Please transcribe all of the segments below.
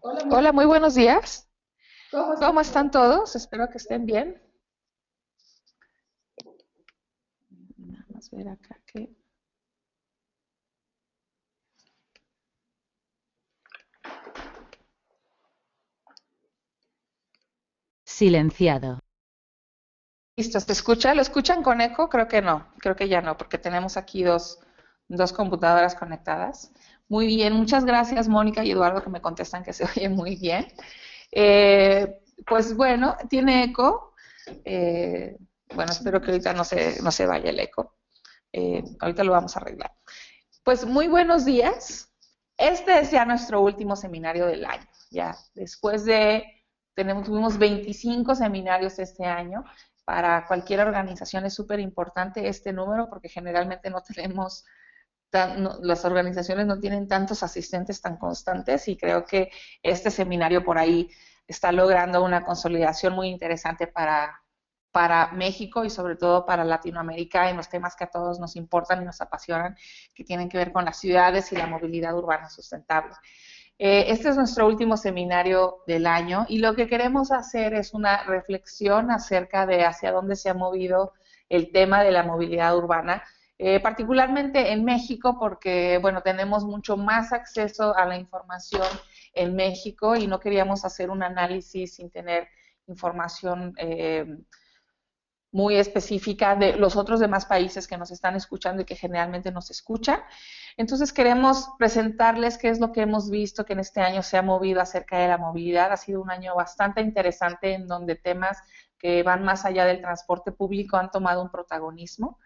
Hola, muy buenos días. ¿Cómo están todos? Espero que estén bien. Nada más ver acá que... Silenciado. Listo, ¿se escucha? ¿Lo escuchan con eco? Creo que no, creo que ya no, porque tenemos aquí dos computadoras conectadas. Muy bien, muchas gracias Mónica y Eduardo que me contestan que se oye muy bien. Pues bueno, tiene eco. Eh, bueno, espero que ahorita no se vaya el eco. Ahorita lo vamos a arreglar. Pues muy buenos días. Este es ya nuestro último seminario del año. Ya después de, tuvimos 25 seminarios este año. Para cualquier organización es súper importante este número porque generalmente no tenemos, las organizaciones no tienen tantos asistentes tan constantes y creo que este seminario por ahí está logrando una consolidación muy interesante para México y sobre todo para Latinoamérica en los temas que a todos nos importan y nos apasionan, que tienen que ver con las ciudades y la movilidad urbana sustentable. Este es nuestro último seminario del año y lo que queremos hacer es una reflexión acerca de hacia dónde se ha movido el tema de la movilidad urbana, particularmente en México, porque bueno, tenemos mucho más acceso a la información en México y no queríamos hacer un análisis sin tener información muy específica de los otros demás países que nos están escuchando y que generalmente nos escuchan. Entonces queremos presentarles qué es lo que hemos visto que en este año se ha movido acerca de la movilidad. Ha sido un año bastante interesante en donde temas que van más allá del transporte público han tomado un protagonismo.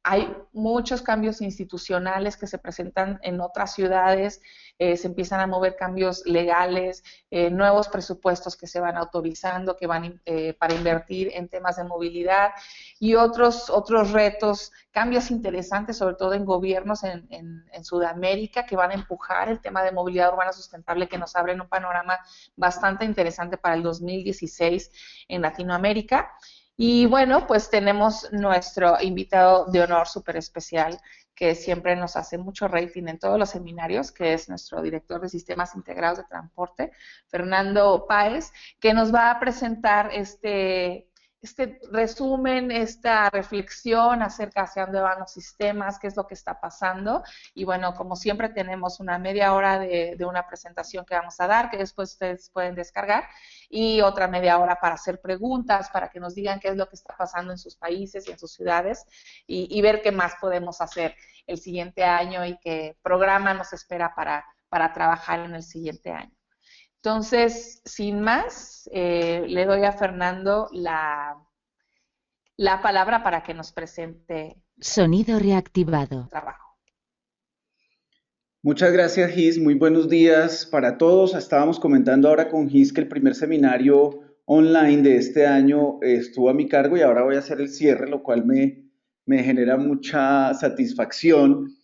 Hay muchos cambios institucionales que se presentan en otras ciudades, se empiezan a mover cambios legales, nuevos presupuestos que se van autorizando, que van para invertir en temas de movilidad y otros retos, cambios interesantes, sobre todo en gobiernos en Sudamérica, que van a empujar el tema de movilidad urbana sustentable, que nos abren un panorama bastante interesante para el 2016 en Latinoamérica. Y bueno, pues tenemos nuestro invitado de honor súper especial que siempre nos hace mucho rating en todos los seminarios, que es nuestro director de sistemas integrados de transporte, Fernando Páez, que nos va a presentar este resumen, esta reflexión acerca hacia dónde van los sistemas, qué es lo que está pasando. Y bueno, como siempre tenemos una media hora de una presentación que vamos a dar, que después ustedes pueden descargar, y otra media hora para hacer preguntas, para que nos digan qué es lo que está pasando en sus países y en sus ciudades, y ver qué más podemos hacer el siguiente año y qué programa nos espera para trabajar en el siguiente año. Entonces, sin más, le doy a Fernando la palabra para que nos presente Sonido reactivado. el trabajo. Muchas gracias, Gis. Muy buenos días para todos. Estábamos comentando ahora con Gis que el primer seminario online de este año estuvo a mi cargo y ahora voy a hacer el cierre, lo cual me genera mucha satisfacción.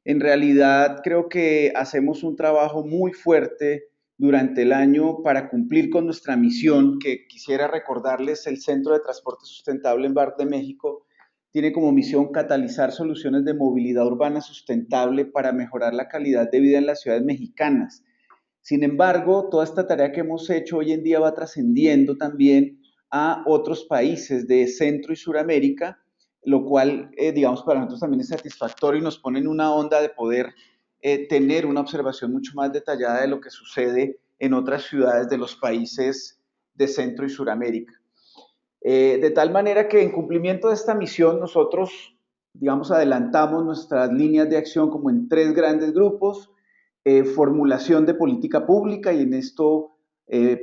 En realidad, creo que hacemos un trabajo muy fuerte durante el año para cumplir con nuestra misión, que quisiera recordarles, el Centro de Transporte Sustentable en BART de México tiene como misión catalizar soluciones de movilidad urbana sustentable para mejorar la calidad de vida en las ciudades mexicanas. Sin embargo, toda esta tarea que hemos hecho hoy en día va trascendiendo también a otros países de Centro y Suramérica, lo cual, digamos, para nosotros también es satisfactorio y nos pone en una onda de poder tener una observación mucho más detallada de lo que sucede en otras ciudades de los países de Centro y Suramérica. De tal manera que en cumplimiento de esta misión nosotros, digamos, adelantamos nuestras líneas de acción como en tres grandes grupos, formulación de política pública y en esto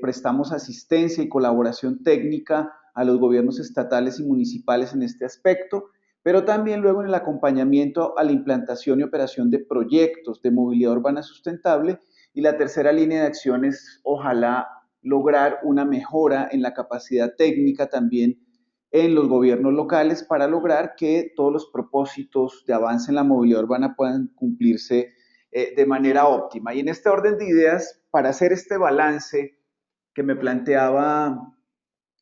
prestamos asistencia y colaboración técnica a los gobiernos estatales y municipales en este aspecto, pero también luego en el acompañamiento a la implantación y operación de proyectos de movilidad urbana sustentable y la tercera línea de acción es ojalá lograr una mejora en la capacidad técnica también en los gobiernos locales para lograr que todos los propósitos de avance en la movilidad urbana puedan cumplirse de manera óptima. Y en este orden de ideas, para hacer este balance que me planteaba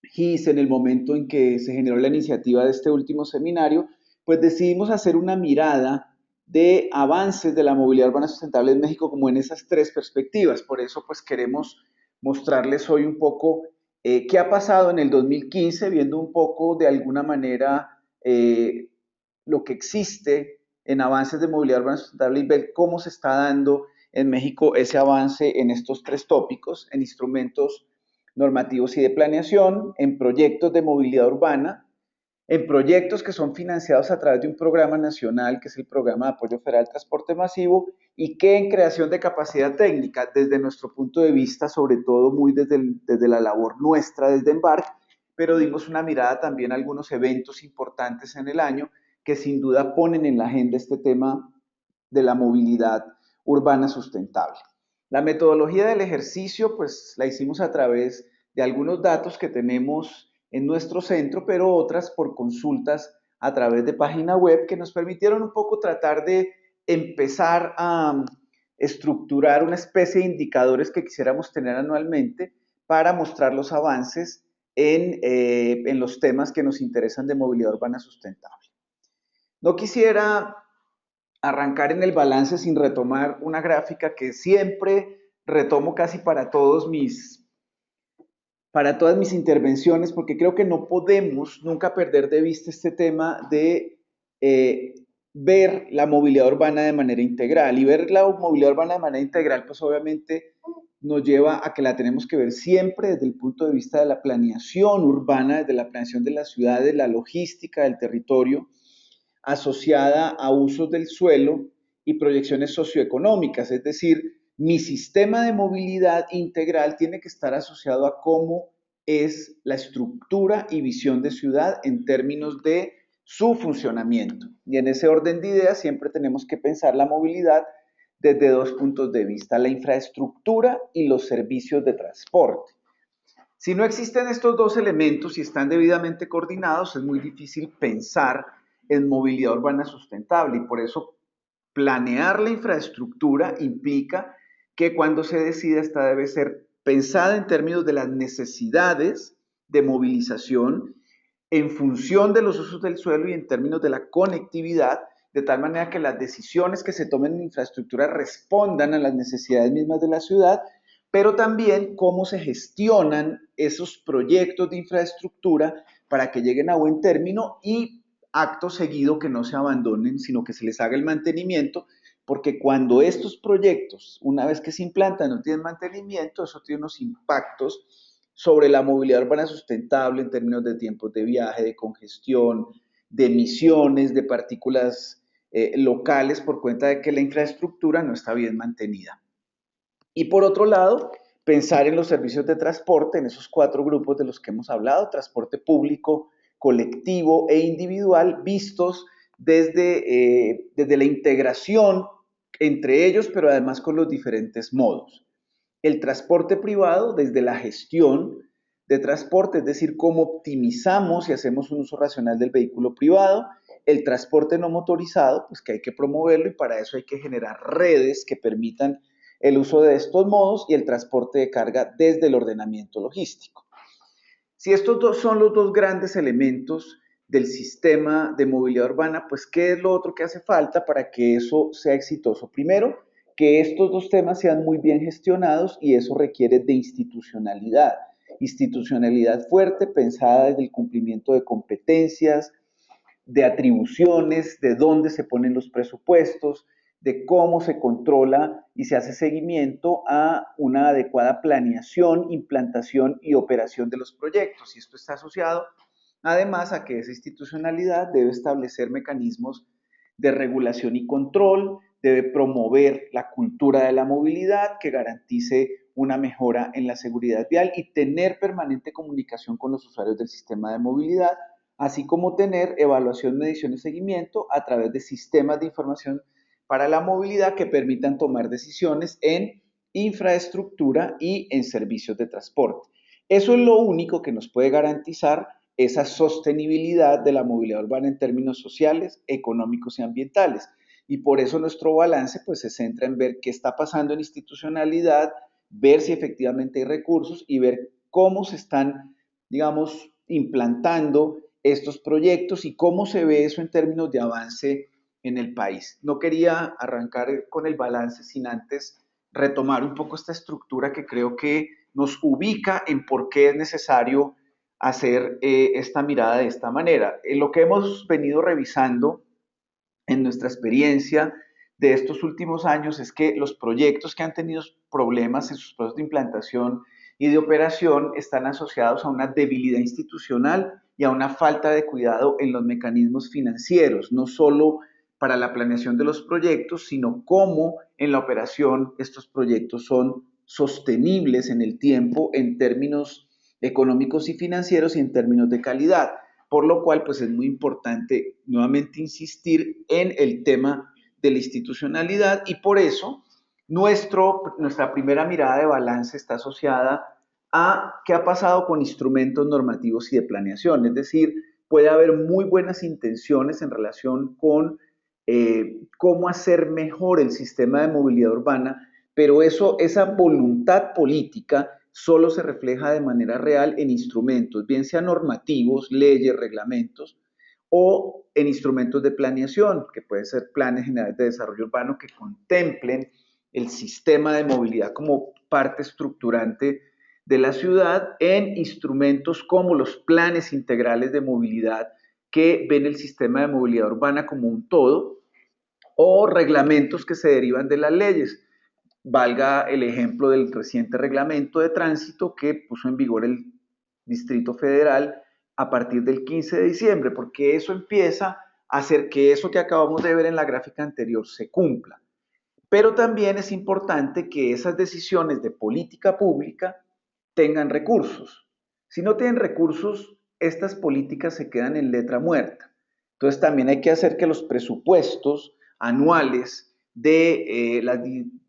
GIS en el momento en que se generó la iniciativa de este último seminario, pues decidimos hacer una mirada de avances de la movilidad urbana sustentable en México como en esas tres perspectivas. Por eso pues queremos mostrarles hoy un poco qué ha pasado en el 2015, viendo un poco de alguna manera lo que existe en avances de movilidad urbana sustentable y ver cómo se está dando en México ese avance en estos tres tópicos, en instrumentos normativos y de planeación, en proyectos de movilidad urbana, en proyectos que son financiados a través de un programa nacional, que es el Programa de Apoyo Federal al Transporte Masivo, y que en creación de capacidad técnica, desde nuestro punto de vista, sobre todo muy desde la labor nuestra, desde Embark, pero dimos una mirada también a algunos eventos importantes en el año que sin duda ponen en la agenda este tema de la movilidad urbana sustentable. La metodología del ejercicio, pues la hicimos a través de algunos datos que tenemos en nuestro centro, pero otras por consultas a través de página web que nos permitieron un poco tratar de empezar a estructurar una especie de indicadores que quisiéramos tener anualmente para mostrar los avances en los temas que nos interesan de movilidad urbana sustentable. No quisiera arrancar en el balance sin retomar una gráfica que siempre retomo casi para todas mis intervenciones, porque creo que no podemos nunca perder de vista este tema de ver la movilidad urbana de manera integral. Y ver la movilidad urbana de manera integral, pues obviamente nos lleva a que la tenemos que ver siempre desde el punto de vista de la planeación urbana, desde la planeación de las ciudades, la logística del territorio, asociada a usos del suelo y proyecciones socioeconómicas, es decir, mi sistema de movilidad integral tiene que estar asociado a cómo es la estructura y visión de ciudad en términos de su funcionamiento. Y en ese orden de ideas siempre tenemos que pensar la movilidad desde dos puntos de vista, la infraestructura y los servicios de transporte. Si no existen estos dos elementos y están debidamente coordinados, es muy difícil pensar en movilidad urbana sustentable y por eso planear la infraestructura implica que cuando se decida esta debe ser pensada en términos de las necesidades de movilización en función de los usos del suelo y en términos de la conectividad, de tal manera que las decisiones que se tomen en infraestructura respondan a las necesidades mismas de la ciudad, pero también cómo se gestionan esos proyectos de infraestructura para que lleguen a buen término y acto seguido que no se abandonen, sino que se les haga el mantenimiento, porque cuando estos proyectos, una vez que se implantan, no tienen mantenimiento, eso tiene unos impactos sobre la movilidad urbana sustentable en términos de tiempos de viaje, de congestión, de emisiones, de partículas locales por cuenta de que la infraestructura no está bien mantenida. Y por otro lado, pensar en los servicios de transporte, en esos cuatro grupos de los que hemos hablado, transporte público, colectivo e individual, vistos desde la integración entre ellos, pero además con los diferentes modos. El transporte privado desde la gestión de transporte, es decir, cómo optimizamos y hacemos un uso racional del vehículo privado. El transporte no motorizado, pues que hay que promoverlo y para eso hay que generar redes que permitan el uso de estos modos y el transporte de carga desde el ordenamiento logístico. Si estos dos son los dos grandes elementos del sistema de movilidad urbana, pues ¿qué es lo otro que hace falta para que eso sea exitoso? Primero, que estos dos temas sean muy bien gestionados y eso requiere de institucionalidad. Institucionalidad fuerte, pensada desde el cumplimiento de competencias, de atribuciones, de dónde se ponen los presupuestos, de cómo se controla y se hace seguimiento a una adecuada planeación, implantación y operación de los proyectos. Y esto está asociado además a que esa institucionalidad debe establecer mecanismos de regulación y control, debe promover la cultura de la movilidad que garantice una mejora en la seguridad vial y tener permanente comunicación con los usuarios del sistema de movilidad, así como tener evaluación, medición y seguimiento a través de sistemas de información para la movilidad que permitan tomar decisiones en infraestructura y en servicios de transporte. Eso es lo único que nos puede garantizar esa sostenibilidad de la movilidad urbana en términos sociales, económicos y ambientales. Y por eso nuestro balance pues, se centra en ver qué está pasando en institucionalidad, ver si efectivamente hay recursos y ver cómo se están, digamos, implantando estos proyectos y cómo se ve eso en términos de avance en el país. No quería arrancar con el balance sin antes retomar un poco esta estructura que creo que nos ubica en por qué es necesario hacer esta mirada de esta manera. En lo que hemos venido revisando en nuestra experiencia de estos últimos años es que los proyectos que han tenido problemas en sus procesos de implantación y de operación están asociados a una debilidad institucional y a una falta de cuidado en los mecanismos financieros, no solo para la planeación de los proyectos, sino cómo en la operación estos proyectos son sostenibles en el tiempo en términos económicos y financieros y en términos de calidad. Por lo cual, pues es muy importante nuevamente insistir en el tema de la institucionalidad y por eso nuestra primera mirada de balance está asociada a qué ha pasado con instrumentos normativos y de planeación. Es decir, puede haber muy buenas intenciones en relación con cómo hacer mejor el sistema de movilidad urbana, pero esa voluntad política solo se refleja de manera real en instrumentos, bien sean normativos, leyes, reglamentos, o en instrumentos de planeación, que pueden ser planes generales de desarrollo urbano que contemplen el sistema de movilidad como parte estructurante de la ciudad, en instrumentos como los planes integrales de movilidad que ven el sistema de movilidad urbana como un todo, o reglamentos que se derivan de las leyes. Valga el ejemplo del reciente reglamento de tránsito que puso en vigor el Distrito Federal a partir del 15 de diciembre, porque eso empieza a hacer que eso que acabamos de ver en la gráfica anterior se cumpla. Pero también es importante que esas decisiones de política pública tengan recursos. Si no tienen recursos, estas políticas se quedan en letra muerta. Entonces también hay que hacer que los presupuestos anuales de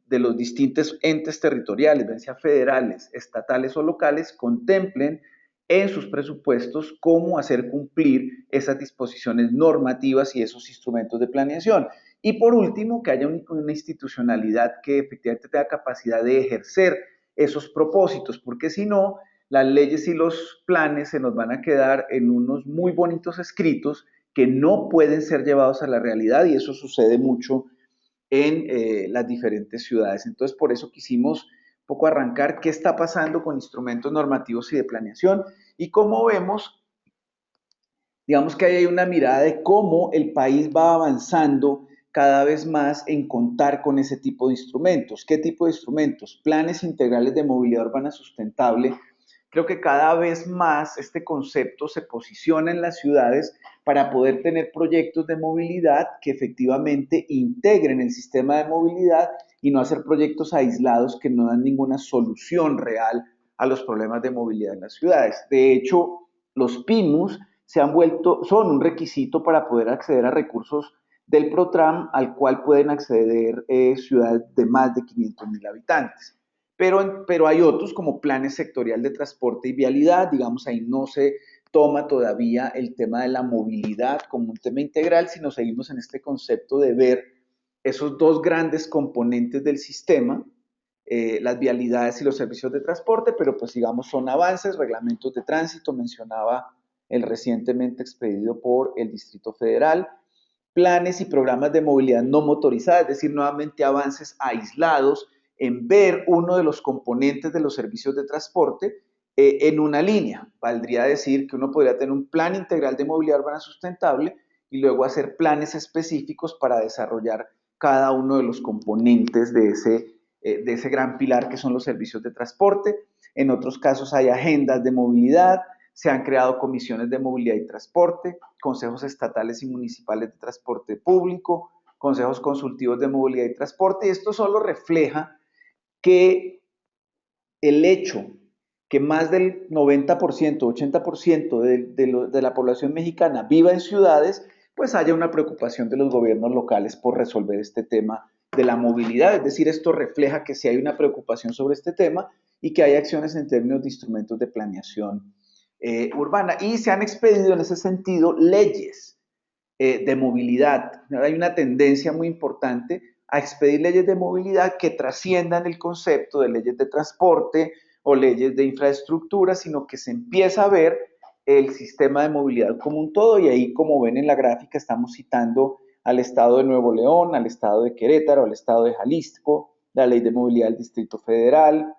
los distintos entes territoriales, bien sea federales, estatales o locales, contemplen en sus presupuestos cómo hacer cumplir esas disposiciones normativas y esos instrumentos de planeación. Y por último, que haya una institucionalidad que efectivamente tenga capacidad de ejercer esos propósitos, porque si no, las leyes y los planes se nos van a quedar en unos muy bonitos escritos que no pueden ser llevados a la realidad y eso sucede mucho en las diferentes ciudades. Entonces, por eso quisimos un poco arrancar qué está pasando con instrumentos normativos y de planeación y cómo vemos, digamos que hay una mirada de cómo el país va avanzando cada vez más en contar con ese tipo de instrumentos. ¿Qué tipo de instrumentos? Planes integrales de movilidad urbana sustentable. Creo que cada vez más este concepto se posiciona en las ciudades para poder tener proyectos de movilidad que efectivamente integren el sistema de movilidad y no hacer proyectos aislados que no dan ninguna solución real a los problemas de movilidad en las ciudades. De hecho, los PIMUS son un requisito para poder acceder a recursos del PROTRAM al cual pueden acceder ciudades de más de 500,000 habitantes. Pero hay otros como planes sectorial de transporte y vialidad, digamos, ahí no se toma todavía el tema de la movilidad como un tema integral, sino seguimos en este concepto de ver esos dos grandes componentes del sistema, las vialidades y los servicios de transporte, pero pues digamos son avances, reglamentos de tránsito, mencionaba el recientemente expedido por el Distrito Federal, planes y programas de movilidad no motorizada, es decir, nuevamente avances aislados en ver uno de los componentes de los servicios de transporte en una línea. Valdría decir que uno podría tener un plan integral de movilidad urbana sustentable y luego hacer planes específicos para desarrollar cada uno de los componentes de ese gran pilar que son los servicios de transporte. En otros casos hay agendas de movilidad, se han creado comisiones de movilidad y transporte, consejos estatales y municipales de transporte público, consejos consultivos de movilidad y transporte, y esto solo refleja que el hecho que más del 90%, 80% de la población mexicana viva en ciudades, pues haya una preocupación de los gobiernos locales por resolver este tema de la movilidad. Es decir, esto refleja que sí hay una preocupación sobre este tema y que hay acciones en términos de instrumentos de planeación urbana. Y se han expedido en ese sentido leyes de movilidad. Hay una tendencia muy importante a expedir leyes de movilidad que trasciendan el concepto de leyes de transporte o leyes de infraestructura, sino que se empieza a ver el sistema de movilidad como un todo y ahí, como ven en la gráfica, estamos citando al estado de Nuevo León, al estado de Querétaro, al estado de Jalisco, la ley de movilidad del Distrito Federal,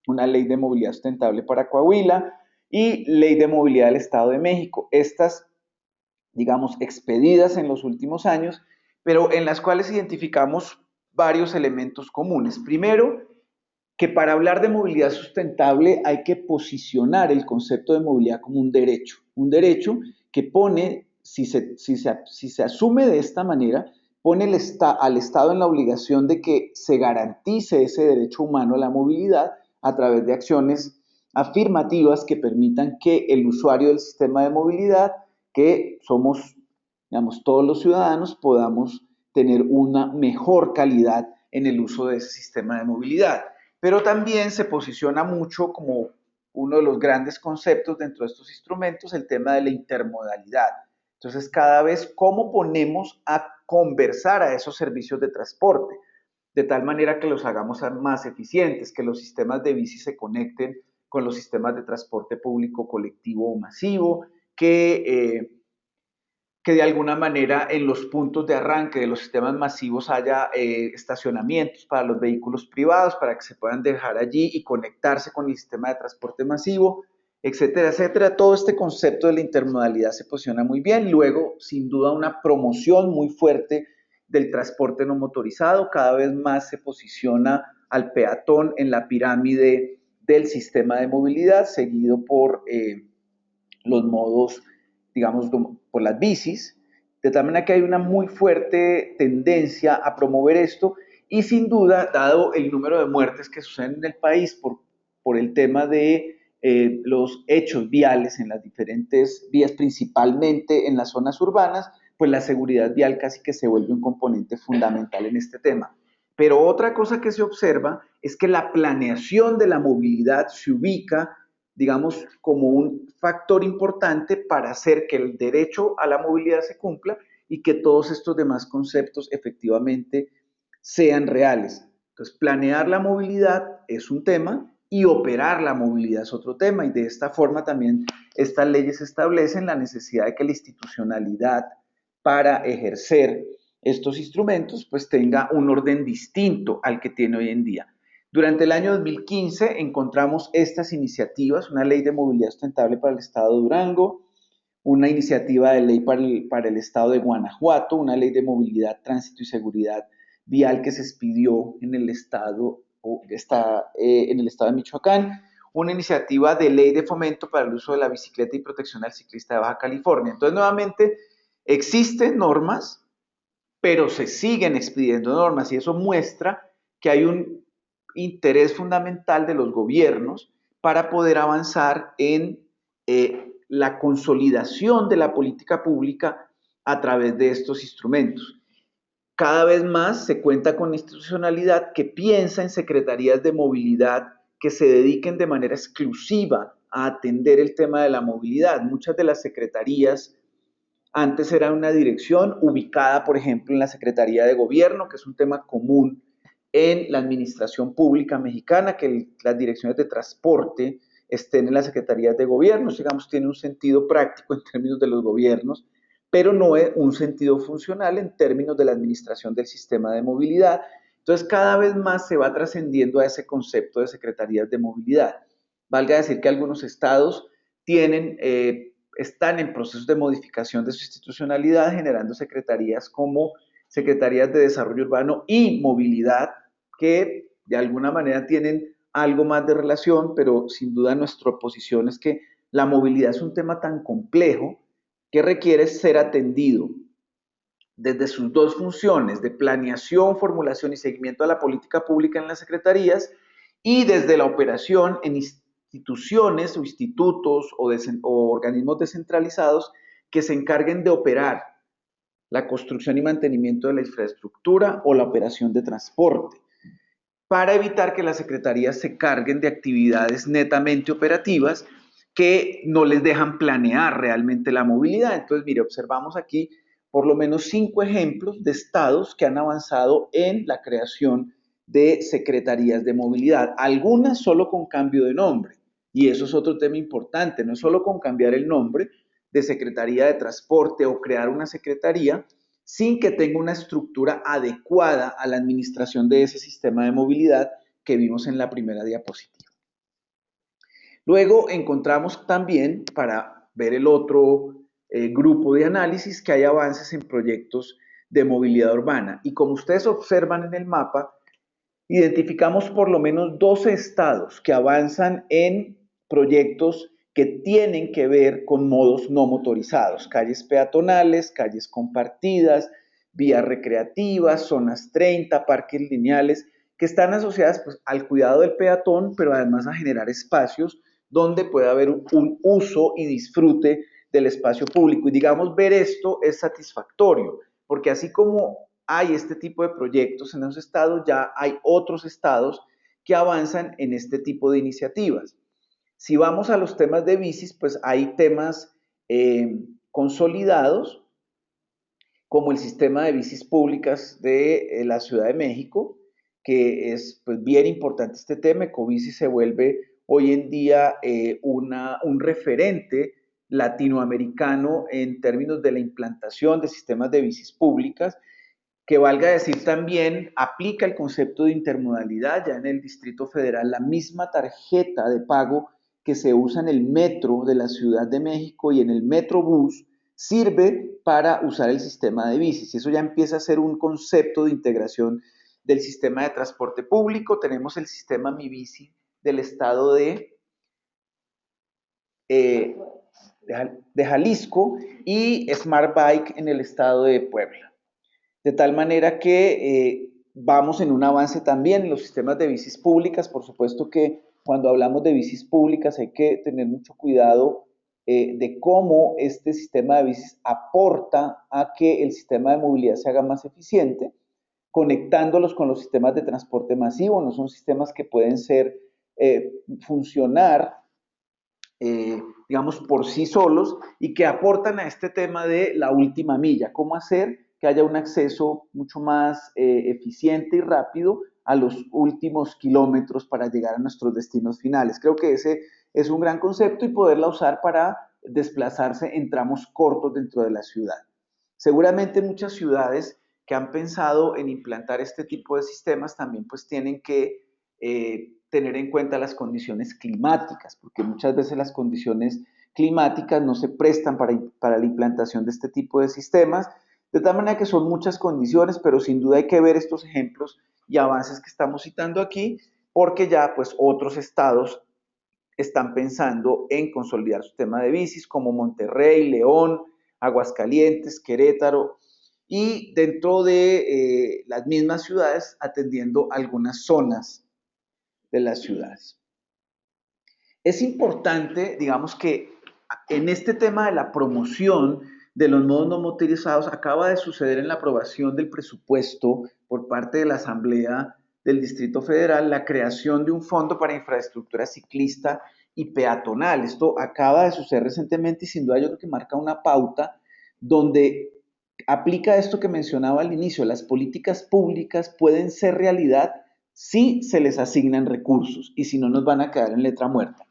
una ley de movilidad sustentable para Coahuila y ley de movilidad del Estado de México. Estas, digamos, expedidas en los últimos años, pero en las cuales identificamos varios elementos comunes. Primero, que para hablar de movilidad sustentable hay que posicionar el concepto de movilidad como un derecho que pone, si se asume de esta manera, pone al Estado en la obligación de que se garantice ese derecho humano a la movilidad a través de acciones afirmativas que permitan que el usuario del sistema de movilidad, que somos, digamos, todos los ciudadanos, podamos tener una mejor calidad en el uso de ese sistema de movilidad. Pero también se posiciona mucho como uno de los grandes conceptos dentro de estos instrumentos el tema de la intermodalidad. Entonces, cada vez cómo ponemos a conversar a esos servicios de transporte, de tal manera que los hagamos más eficientes, que los sistemas de bici se conecten con los sistemas de transporte público colectivo o masivo, que de alguna manera en los puntos de arranque de los sistemas masivos haya estacionamientos para los vehículos privados, para que se puedan dejar allí y conectarse con el sistema de transporte masivo, etcétera, etcétera. Todo este concepto de la intermodalidad se posiciona muy bien. Luego, sin duda, una promoción muy fuerte del transporte no motorizado. Cada vez más se posiciona al peatón en la pirámide del sistema de movilidad, seguido por los modos, digamos, por las bicis, de tal manera que hay una muy fuerte tendencia a promover esto y sin duda, dado el número de muertes que suceden en el país por el tema de los hechos viales en las diferentes vías, principalmente en las zonas urbanas, pues la seguridad vial casi que se vuelve un componente fundamental en este tema. Pero otra cosa que se observa es que la planeación de la movilidad se ubica, digamos, como un factor importante para hacer que el derecho a la movilidad se cumpla y que todos estos demás conceptos efectivamente sean reales. Entonces, planear la movilidad es un tema y operar la movilidad es otro tema, y de esta forma también estas leyes establecen la necesidad de que la institucionalidad para ejercer estos instrumentos pues tenga un orden distinto al que tiene hoy en día. Durante el año 2015 encontramos estas iniciativas, una ley de movilidad sustentable para el estado de Durango, una iniciativa de ley para el estado de Guanajuato, una ley de movilidad, tránsito y seguridad vial que se expidió en el estado, de Michoacán, una iniciativa de ley de fomento para el uso de la bicicleta y protección al ciclista de Baja California. Entonces, nuevamente, existen normas, pero se siguen expidiendo normas y eso muestra que hay un interés fundamental de los gobiernos para poder avanzar en la consolidación de la política pública a través de estos instrumentos. Cada vez más se cuenta con institucionalidad que piensa en secretarías de movilidad que se dediquen de manera exclusiva a atender el tema de la movilidad. Muchas de las secretarías antes era una dirección ubicada, por ejemplo, en la Secretaría de Gobierno, que es un tema común en la administración pública mexicana, que las direcciones de transporte estén en las secretarías de gobierno, digamos, tiene un sentido práctico en términos de los gobiernos, pero no es un sentido funcional en términos de la administración del sistema de movilidad. Entonces, cada vez más se va trascendiendo a ese concepto de secretarías de movilidad. Valga decir que algunos estados están en procesos de modificación de su institucionalidad, generando secretarías como secretarías de desarrollo urbano y movilidad, que de alguna manera tienen algo más de relación, pero sin duda nuestra posición es que la movilidad es un tema tan complejo que requiere ser atendido desde sus dos funciones de planeación, formulación y seguimiento a la política pública en las secretarías y desde la operación en instituciones o institutos o organismos descentralizados que se encarguen de operar la construcción y mantenimiento de la infraestructura o la operación de transporte, para evitar que las secretarías se carguen de actividades netamente operativas que no les dejan planear realmente la movilidad. Entonces, mire, observamos aquí por lo menos 5 ejemplos de estados que han avanzado en la creación de secretarías de movilidad, algunas solo con cambio de nombre, y eso es otro tema importante, no es solo con cambiar el nombre de Secretaría de Transporte o crear una secretaría, sin que tenga una estructura adecuada a la administración de ese sistema de movilidad que vimos en la primera diapositiva. Luego encontramos también, para ver el otro grupo de análisis, que hay avances en proyectos de movilidad urbana. Y como ustedes observan en el mapa, identificamos por lo menos 12 estados que avanzan en proyectos que tienen que ver con modos no motorizados, calles peatonales, calles compartidas, vías recreativas, zonas 30, parques lineales, que están asociadas pues, al cuidado del peatón, pero además a generar espacios donde pueda haber un uso y disfrute del espacio público. Y digamos, ver esto es satisfactorio, porque así como hay este tipo de proyectos en los estados, ya hay otros estados que avanzan en este tipo de iniciativas. Si vamos a los temas de bicis, pues hay temas consolidados, como el sistema de bicis públicas de la Ciudad de México, que es pues, bien importante este tema. Ecobici se vuelve hoy en día un referente latinoamericano en términos de la implantación de sistemas de bicis públicas, que valga decir también, aplica el concepto de intermodalidad. Ya en el Distrito Federal la misma tarjeta de pago que se usa en el metro de la Ciudad de México y en el Metrobús sirve para usar el sistema de bicis. Y eso ya empieza a ser un concepto de integración del sistema de transporte público. Tenemos el sistema Mi Bici del estado de Jalisco y Smart Bike en el estado de Puebla. De tal manera que vamos en un avance también en los sistemas de bicis públicas. Por supuesto que cuando hablamos de bicis públicas hay que tener mucho cuidado de cómo este sistema de bicis aporta a que el sistema de movilidad se haga más eficiente, conectándolos con los sistemas de transporte masivo. No son sistemas que pueden funcionar digamos, por sí solos y que aportan a este tema de la última milla, cómo hacer que haya un acceso mucho más eficiente y rápido a los últimos kilómetros para llegar a nuestros destinos finales. Creo que ese es un gran concepto y poderla usar para desplazarse en tramos cortos dentro de la ciudad. Seguramente muchas ciudades que han pensado en implantar este tipo de sistemas también pues tienen que tener en cuenta las condiciones climáticas, porque muchas veces las condiciones climáticas no se prestan para la implantación de este tipo de sistemas, de tal manera que son muchas condiciones, pero sin duda hay que ver estos ejemplos y avances que estamos citando aquí, porque ya pues otros estados están pensando en consolidar su tema de bicis, como Monterrey, León, Aguascalientes, Querétaro, y dentro de las mismas ciudades atendiendo algunas zonas de las ciudades. Es importante, digamos que en este tema de la promoción de los modos no motorizados acaba de suceder en la aprobación del presupuesto por parte de la Asamblea del Distrito Federal la creación de un fondo para infraestructura ciclista y peatonal. Esto acaba de suceder recientemente y sin duda yo creo que marca una pauta donde aplica esto que mencionaba al inicio. Las políticas públicas pueden ser realidad si se les asignan recursos y si no nos van a quedar en letra muerta.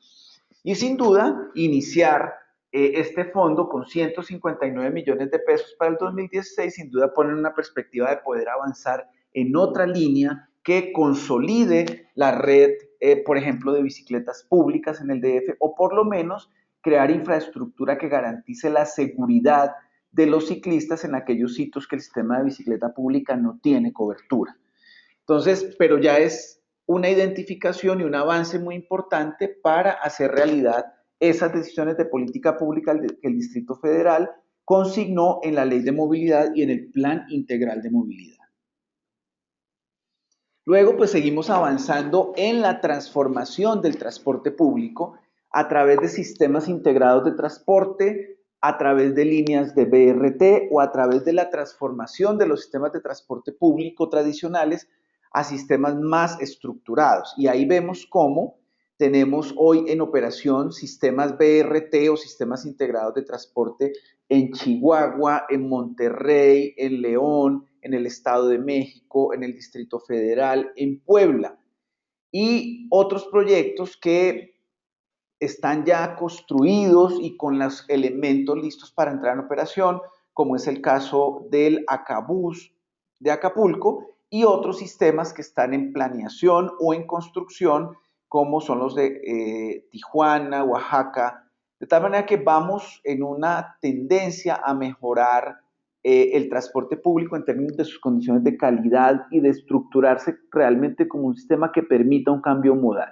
Y sin duda, iniciar este fondo con 159 millones de pesos para el 2016, sin duda pone una perspectiva de poder avanzar en otra línea que consolide la red, por ejemplo, de bicicletas públicas en el DF, o por lo menos crear infraestructura que garantice la seguridad de los ciclistas en aquellos sitios que el sistema de bicicleta pública no tiene cobertura. Entonces, pero ya es una identificación y un avance muy importante para hacer realidad esas decisiones de política pública que el Distrito Federal consignó en la Ley de Movilidad y en el Plan Integral de Movilidad. Luego, pues seguimos avanzando en la transformación del transporte público a través de sistemas integrados de transporte, a través de líneas de BRT o a través de la transformación de los sistemas de transporte público tradicionales a sistemas más estructurados. Y ahí vemos cómo tenemos hoy en operación sistemas BRT o sistemas integrados de transporte en Chihuahua, en Monterrey, en León, en el Estado de México, en el Distrito Federal, en Puebla. Y otros proyectos que están ya construidos y con los elementos listos para entrar en operación, como es el caso del Acabús de Acapulco, y otros sistemas que están en planeación o en construcción, como son los de Tijuana, Oaxaca, de tal manera que vamos en una tendencia a mejorar el transporte público en términos de sus condiciones de calidad y de estructurarse realmente como un sistema que permita un cambio modal.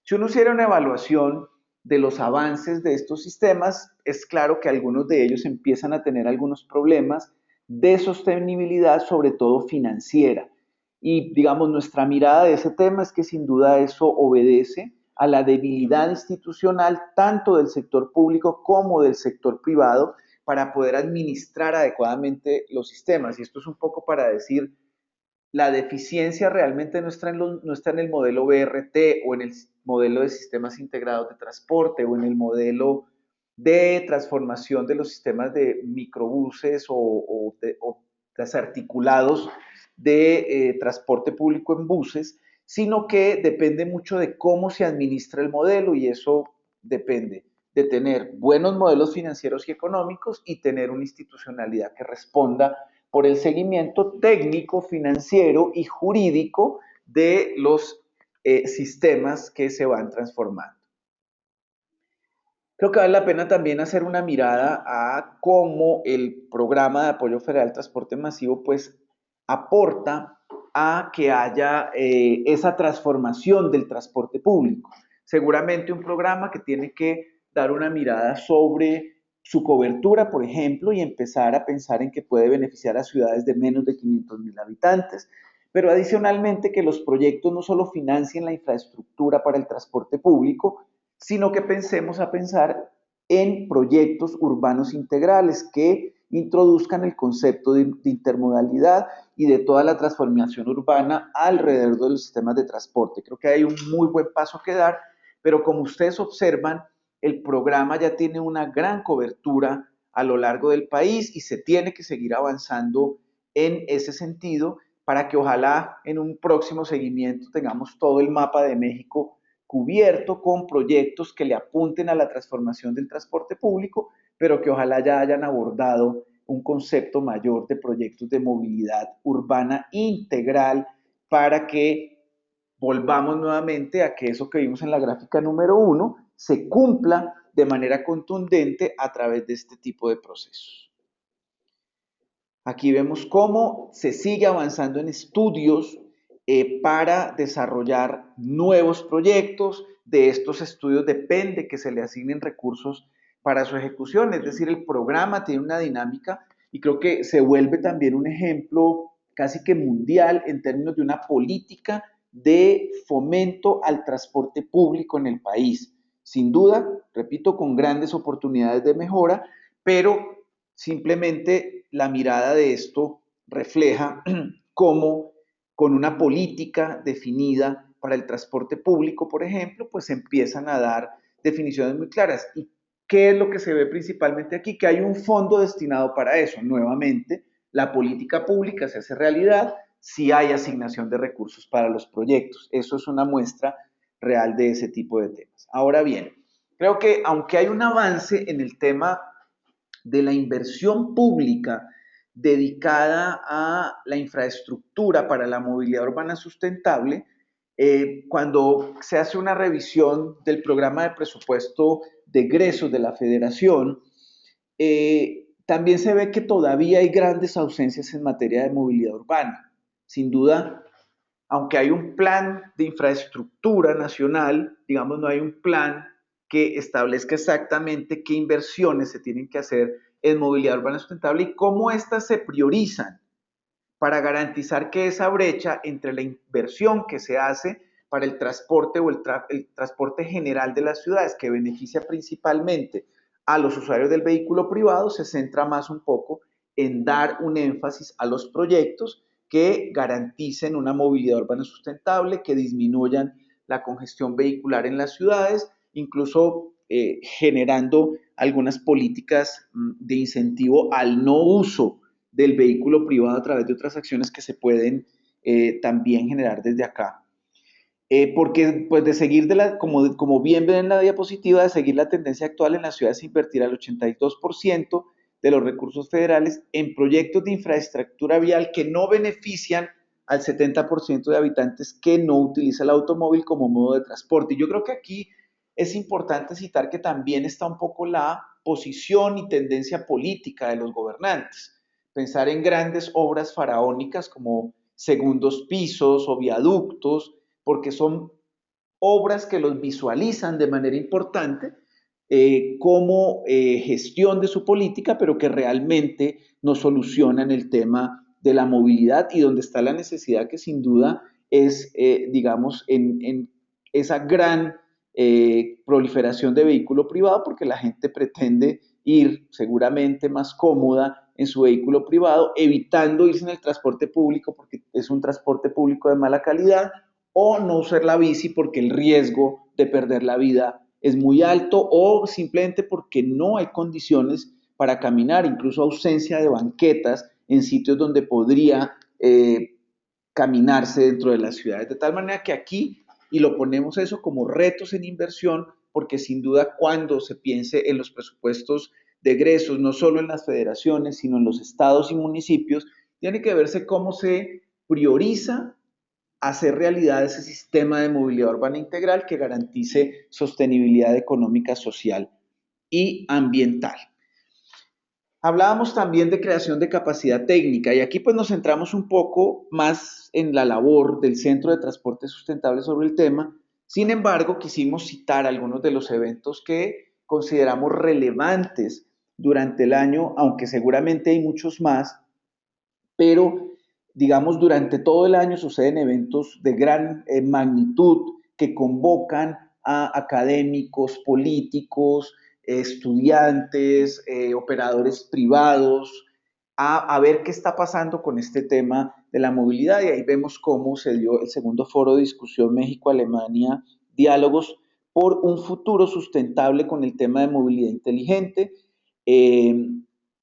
Si uno hiciera una evaluación de los avances de estos sistemas, es claro que algunos de ellos empiezan a tener algunos problemas de sostenibilidad, sobre todo financiera. Y digamos, nuestra mirada de ese tema es que sin duda eso obedece a la debilidad institucional tanto del sector público como del sector privado para poder administrar adecuadamente los sistemas. Y esto es un poco para decir, la deficiencia realmente no está en el modelo BRT o en el modelo de sistemas integrados de transporte o en el modelo de transformación de los sistemas de microbuses o desarticulados de transporte público en buses, sino que depende mucho de cómo se administra el modelo, y eso depende de tener buenos modelos financieros y económicos y tener una institucionalidad que responda por el seguimiento técnico, financiero y jurídico de los sistemas que se van transformando. Creo que vale la pena también hacer una mirada a cómo el programa de apoyo federal al transporte masivo pues aporta a que haya esa transformación del transporte público. Seguramente un programa que tiene que dar una mirada sobre su cobertura, por ejemplo, y empezar a pensar en que puede beneficiar a ciudades de menos de 500,000 habitantes, pero adicionalmente que los proyectos no solo financien la infraestructura para el transporte público, sino que pensemos a pensar en proyectos urbanos integrales que introduzcan el concepto de intermodalidad y de toda la transformación urbana alrededor de los sistemas de transporte. Creo que hay un muy buen paso que dar, pero como ustedes observan, el programa ya tiene una gran cobertura a lo largo del país y se tiene que seguir avanzando en ese sentido para que ojalá en un próximo seguimiento tengamos todo el mapa de México cubierto con proyectos que le apunten a la transformación del transporte público, pero que ojalá ya hayan abordado un concepto mayor de proyectos de movilidad urbana integral para que volvamos nuevamente a que eso que vimos en la gráfica número 1 se cumpla de manera contundente a través de este tipo de procesos. Aquí vemos cómo se sigue avanzando en estudios para desarrollar nuevos proyectos. De estos estudios depende que se le asignen recursos para su ejecución, es decir, el programa tiene una dinámica y creo que se vuelve también un ejemplo casi que mundial en términos de una política de fomento al transporte público en el país. Sin duda, repito, con grandes oportunidades de mejora, pero simplemente la mirada de esto refleja cómo con una política definida para el transporte público, por ejemplo, pues se empiezan a dar definiciones muy claras. ¿Y qué es lo que se ve principalmente aquí? Que hay un fondo destinado para eso. Nuevamente, la política pública se hace realidad si hay asignación de recursos para los proyectos. Eso es una muestra real de ese tipo de temas. Ahora bien, creo que aunque hay un avance en el tema de la inversión pública dedicada a la infraestructura para la movilidad urbana sustentable, cuando se hace una revisión del programa de presupuesto de egresos de la Federación, también se ve que todavía hay grandes ausencias en materia de movilidad urbana. Sin duda, aunque hay un plan de infraestructura nacional, digamos, no hay un plan que establezca exactamente qué inversiones se tienen que hacer en movilidad urbana sustentable y cómo éstas se priorizan para garantizar que esa brecha entre la inversión que se hace para el transporte o el transporte general de las ciudades, que beneficia principalmente a los usuarios del vehículo privado, se centra más un poco en dar un énfasis a los proyectos que garanticen una movilidad urbana sustentable, que disminuyan la congestión vehicular en las ciudades, incluso generando algunas políticas de incentivo al no uso del vehículo privado a través de otras acciones que se pueden también generar desde acá. Porque pues de seguir, como bien ven en la diapositiva, de seguir la tendencia actual en las ciudades, invertir al 82% de los recursos federales en proyectos de infraestructura vial que no benefician al 70% de habitantes que no utiliza el automóvil como modo de transporte. Y yo creo que aquí es importante citar que también está un poco la posición y tendencia política de los gobernantes. Pensar en grandes obras faraónicas como segundos pisos o viaductos, porque son obras que los visualizan de manera importante como gestión de su política, pero que realmente no solucionan el tema de la movilidad y donde está la necesidad que sin duda es, digamos, en esa gran proliferación de vehículo privado, porque la gente pretende ir seguramente más cómoda en su vehículo privado, evitando irse en el transporte público porque es un transporte público de mala calidad, o no usar la bici porque el riesgo de perder la vida es muy alto, o simplemente porque no hay condiciones para caminar, incluso ausencia de banquetas en sitios donde podría caminarse dentro de las ciudades. De tal manera que aquí, y lo ponemos eso como retos en inversión, porque sin duda cuando se piense en los presupuestos de egresos, no solo en las federaciones, sino en los estados y municipios, tiene que verse cómo se prioriza hacer realidad ese sistema de movilidad urbana integral que garantice sostenibilidad económica, social y ambiental. Hablábamos también de creación de capacidad técnica y aquí pues nos centramos un poco más en la labor del Centro de Transporte Sustentable sobre el tema. Sin embargo, quisimos citar algunos de los eventos que consideramos relevantes durante el año, aunque seguramente hay muchos más, pero digamos durante todo el año suceden eventos de gran magnitud que convocan a académicos, políticos, estudiantes, operadores privados, a ver qué está pasando con este tema de la movilidad. Y ahí vemos cómo se dio el segundo foro de discusión México-Alemania, diálogos por un futuro sustentable con el tema de movilidad inteligente. Eh,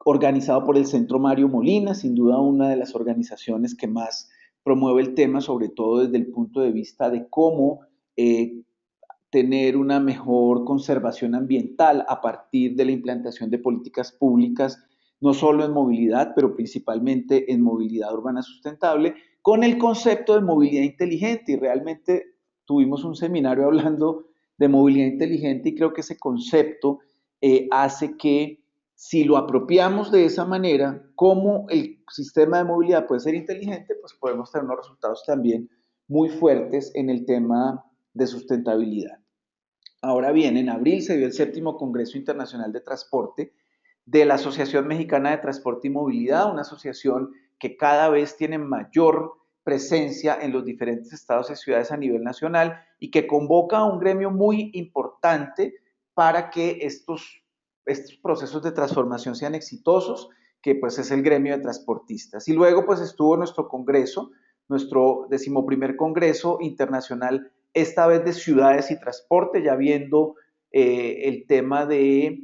Organizado por el Centro Mario Molina, sin duda una de las organizaciones que más promueve el tema, sobre todo desde el punto de vista de cómo tener una mejor conservación ambiental a partir de la implantación de políticas públicas, no solo en movilidad, pero principalmente en movilidad urbana sustentable, con el concepto de movilidad inteligente. Y realmente tuvimos un seminario hablando de movilidad inteligente y creo que ese concepto hace que si lo apropiamos de esa manera, como el sistema de movilidad puede ser inteligente, pues podemos tener unos resultados también muy fuertes en el tema de sustentabilidad. Ahora bien, en abril se dio el séptimo Congreso Internacional de Transporte de la Asociación Mexicana de Transporte y Movilidad, una asociación que cada vez tiene mayor presencia en los diferentes estados y ciudades a nivel nacional y que convoca a un gremio muy importante para que estos procesos de transformación sean exitosos, que pues es el gremio de transportistas. Y luego pues estuvo nuestro congreso, nuestro 11º Congreso Internacional, esta vez de ciudades y transporte, ya viendo el tema de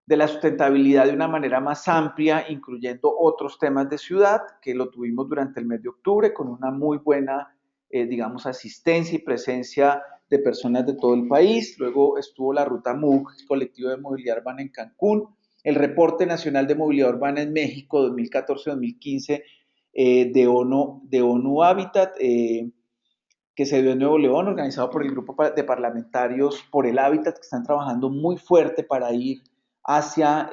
la sustentabilidad de una manera más amplia, incluyendo otros temas de ciudad, que lo tuvimos durante el mes de octubre con una muy buena, digamos, asistencia y presencia de personas de todo el país. Luego estuvo la Ruta MUG, Colectivo de Movilidad Urbana en Cancún, el Reporte Nacional de Movilidad Urbana en México 2014-2015 de ONU Habitat, que se dio en Nuevo León, organizado por el grupo de parlamentarios por el hábitat, que están trabajando muy fuerte para ir hacia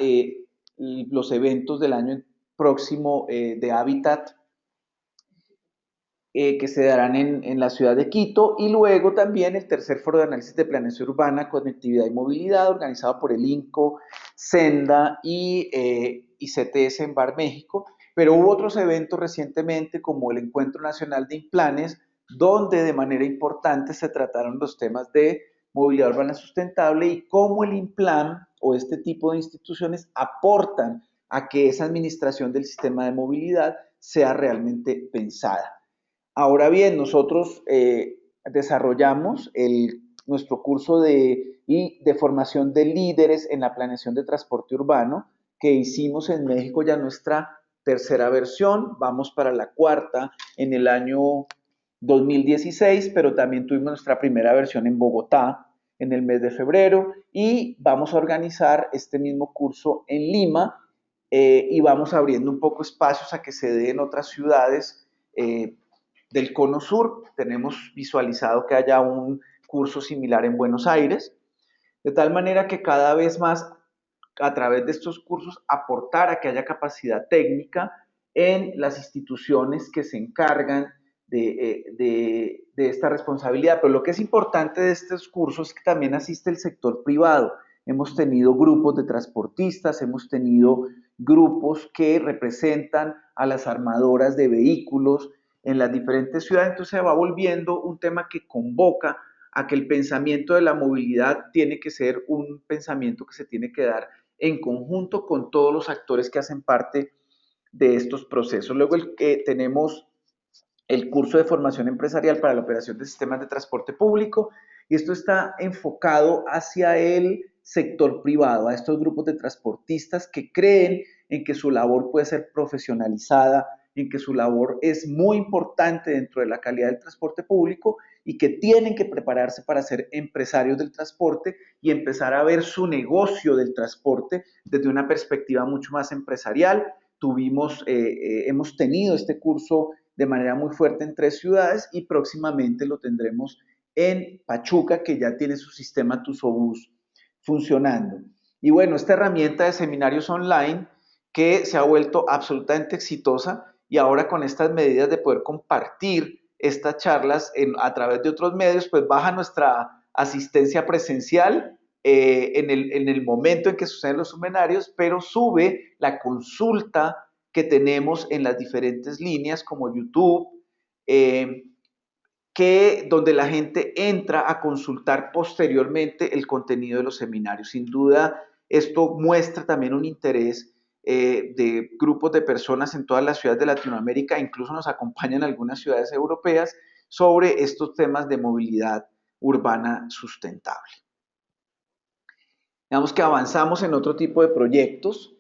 los eventos del año próximo de hábitat que se darán en la ciudad de Quito, y luego también el tercer foro de análisis de planeación urbana, conectividad y movilidad, organizado por el INCO, Senda y CTS en Bar México, pero hubo otros eventos recientemente como el Encuentro Nacional de Implanes, donde de manera importante se trataron los temas de movilidad urbana sustentable y cómo el Implan o este tipo de instituciones aportan a que esa administración del sistema de movilidad sea realmente pensada. Ahora bien, nosotros desarrollamos nuestro curso de formación de líderes en la planeación de transporte urbano que hicimos en México, ya nuestra tercera versión, vamos para la cuarta en el año 2016, pero también tuvimos nuestra primera versión en Bogotá en el mes de febrero y vamos a organizar este mismo curso en Lima y vamos abriendo un poco espacios a que se dé en otras ciudades del Cono Sur. Tenemos visualizado que haya un curso similar en Buenos Aires, de tal manera que cada vez más a través de estos cursos aportar a que haya capacidad técnica en las instituciones que se encargan de esta responsabilidad. Pero lo que es importante de estos cursos es que también asiste el sector privado. Hemos tenido grupos de transportistas, hemos tenido grupos que representan a las armadoras de vehículos en las diferentes ciudades, entonces se va volviendo un tema que convoca a que el pensamiento de la movilidad tiene que ser un pensamiento que se tiene que dar en conjunto con todos los actores que hacen parte de estos procesos. Luego tenemos el curso de formación empresarial para la operación de sistemas de transporte público y esto está enfocado hacia el sector privado, a estos grupos de transportistas que creen en que su labor puede ser profesionalizada, en que su labor es muy importante dentro de la calidad del transporte público y que tienen que prepararse para ser empresarios del transporte y empezar a ver su negocio del transporte desde una perspectiva mucho más empresarial. Hemos tenido este curso de manera muy fuerte en 3 ciudades y próximamente lo tendremos en Pachuca, que ya tiene su sistema Tusobús funcionando. Y bueno, esta herramienta de seminarios online que se ha vuelto absolutamente exitosa y ahora con estas medidas de poder compartir estas charlas a través de otros medios, pues baja nuestra asistencia presencial en el momento en que suceden los seminarios, pero sube la consulta que tenemos en las diferentes líneas como YouTube, donde la gente entra a consultar posteriormente el contenido de los seminarios. Sin duda, esto muestra también un interés de grupos de personas en todas las ciudades de Latinoamérica, incluso nos acompañan algunas ciudades europeas, sobre estos temas de movilidad urbana sustentable. Digamos que avanzamos en otro tipo de proyectos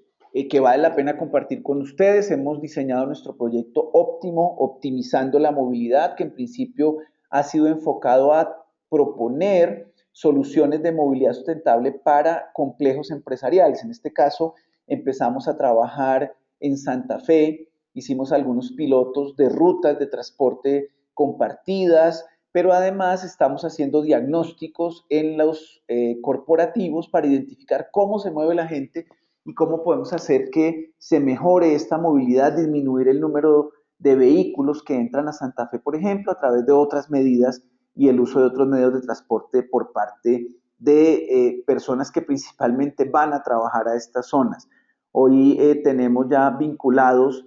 que vale la pena compartir con ustedes. Hemos diseñado nuestro proyecto óptimo, optimizando la movilidad, que en principio ha sido enfocado a proponer soluciones de movilidad sustentable para complejos empresariales. En este caso, empezamos a trabajar en Santa Fe, hicimos algunos pilotos de rutas de transporte compartidas, pero además estamos haciendo diagnósticos en los corporativos para identificar cómo se mueve la gente y cómo podemos hacer que se mejore esta movilidad, disminuir el número de vehículos que entran a Santa Fe, por ejemplo, a través de otras medidas y el uso de otros medios de transporte por parte de personas que principalmente van a trabajar a estas zonas. Hoy tenemos ya vinculados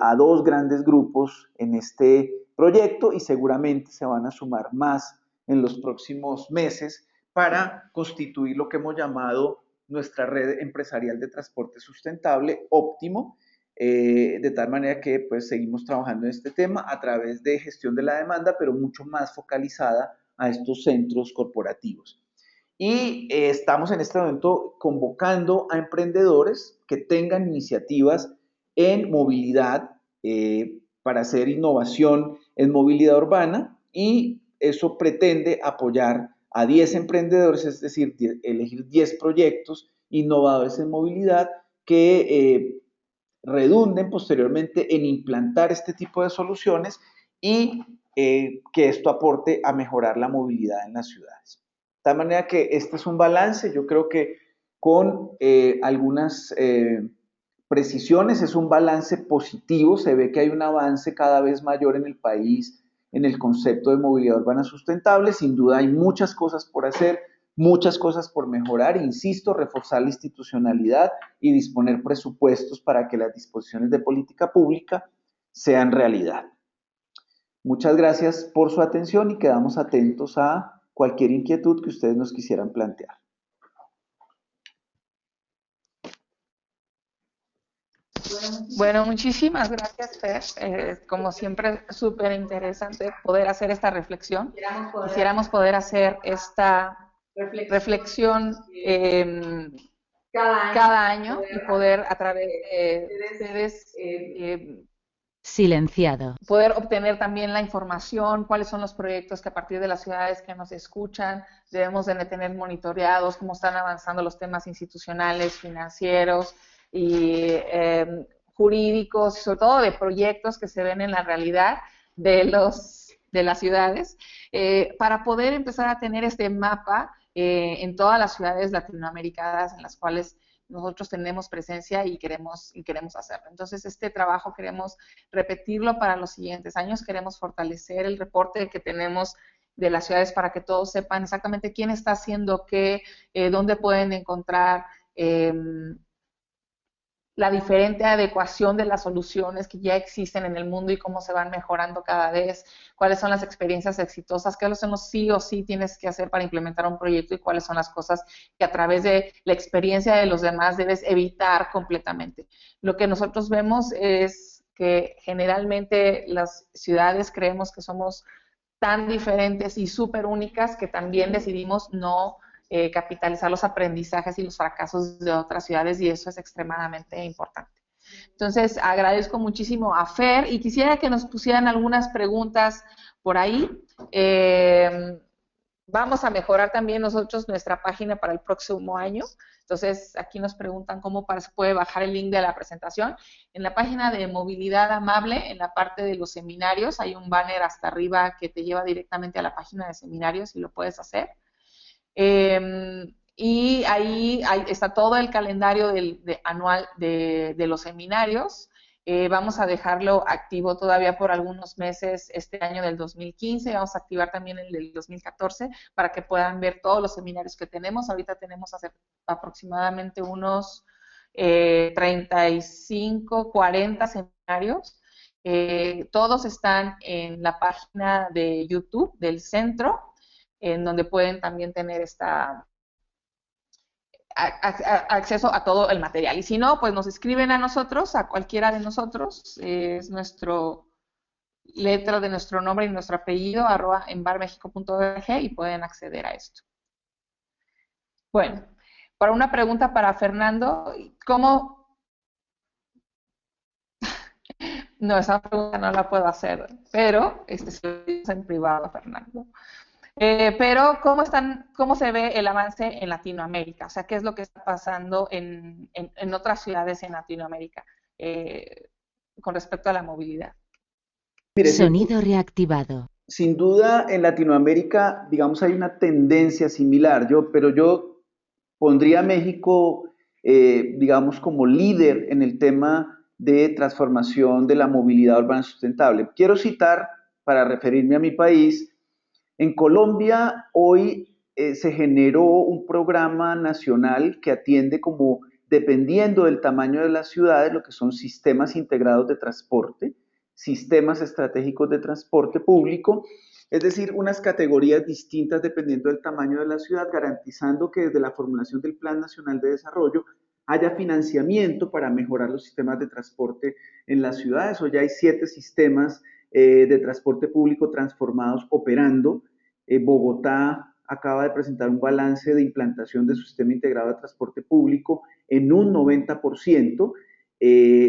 a 2 grandes grupos en este proyecto y seguramente se van a sumar más en los próximos meses para constituir lo que hemos llamado nuestra red empresarial de transporte sustentable óptimo, de tal manera que pues seguimos trabajando en este tema a través de gestión de la demanda, pero mucho más focalizada a estos centros corporativos. Y estamos en este momento convocando a emprendedores que tengan iniciativas en movilidad para hacer innovación en movilidad urbana y eso pretende apoyar a 10 emprendedores, es decir, elegir 10 proyectos innovadores en movilidad que redunden posteriormente en implantar este tipo de soluciones y que esto aporte a mejorar la movilidad en las ciudades. De tal manera que este es un balance, yo creo que con algunas precisiones es un balance positivo, se ve que hay un avance cada vez mayor en el país en el concepto de movilidad urbana sustentable, sin duda hay muchas cosas por hacer, muchas cosas por mejorar, insisto, reforzar la institucionalidad y disponer presupuestos para que las disposiciones de política pública sean realidad. Muchas gracias por su atención y quedamos atentos a cualquier inquietud que ustedes nos quisieran plantear. Bueno, muchísimas gracias, Fer. Como siempre, súper interesante poder hacer esta reflexión. Quisiéramos poder hacer esta reflexión cada año y poder a través de ustedes Silenciado. Poder obtener también la información, cuáles son los proyectos que a partir de las ciudades que nos escuchan debemos de tener monitoreados, cómo están avanzando los temas institucionales, financieros y jurídicos, sobre todo de proyectos que se ven en la realidad de las ciudades, para poder empezar a tener este mapa en todas las ciudades latinoamericanas en las cuales nosotros tenemos presencia y queremos hacerlo. Entonces, este trabajo queremos repetirlo para los siguientes años, queremos fortalecer el reporte que tenemos de las ciudades para que todos sepan exactamente quién está haciendo qué, dónde pueden encontrar la diferente adecuación de las soluciones que ya existen en el mundo y cómo se van mejorando cada vez, cuáles son las experiencias exitosas, qué son los sí o sí tienes que hacer para implementar un proyecto y cuáles son las cosas que a través de la experiencia de los demás debes evitar completamente. Lo que nosotros vemos es que generalmente las ciudades creemos que somos tan diferentes y súper únicas que también decidimos no capitalizar los aprendizajes y los fracasos de otras ciudades y eso es extremadamente importante. Entonces, agradezco muchísimo a Fer y quisiera que nos pusieran algunas preguntas por ahí. Vamos a mejorar también nosotros nuestra página para el próximo año. Entonces, aquí nos preguntan cómo se puede bajar el link de la presentación. En la página de Movilidad Amable, en la parte de los seminarios, hay un banner hasta arriba que te lleva directamente a la página de seminarios y lo puedes hacer. Y ahí está todo el calendario anual de los seminarios. Vamos a dejarlo activo todavía por algunos meses este año del 2015. Vamos a activar también el del 2014 para que puedan ver todos los seminarios que tenemos. Ahorita tenemos aproximadamente unos 35, 40 seminarios. Todos están en la página de YouTube del centro, en donde pueden también tener acceso a todo el material. Y si no, pues nos escriben a nosotros, a cualquiera de nosotros, es nuestro letra de nuestro nombre y nuestro apellido, @embarmexico.org y pueden acceder a esto. Bueno, para una pregunta para Fernando, ¿cómo? No, esa pregunta no la puedo hacer, pero se lo digo en privado a Fernando. Pero, ¿cómo se ve el avance en Latinoamérica? O sea, ¿qué es lo que está pasando en otras ciudades en Latinoamérica con respecto a la movilidad? Mire, Sonido reactivado. sin duda en Latinoamérica, digamos, hay una tendencia similar, pero yo pondría a México, digamos, como líder en el tema de transformación de la movilidad urbana sustentable. Quiero citar, para referirme a mi país, en Colombia hoy se generó un programa nacional que atiende como, dependiendo del tamaño de las ciudades, lo que son sistemas integrados de transporte, sistemas estratégicos de transporte público, es decir, unas categorías distintas dependiendo del tamaño de la ciudad, garantizando que desde la formulación del Plan Nacional de Desarrollo haya financiamiento para mejorar los sistemas de transporte en las ciudades. Hoy ya hay 7 sistemas de transporte público transformados operando. Bogotá acaba de presentar un balance de implantación de su sistema integrado de transporte público en un 90%.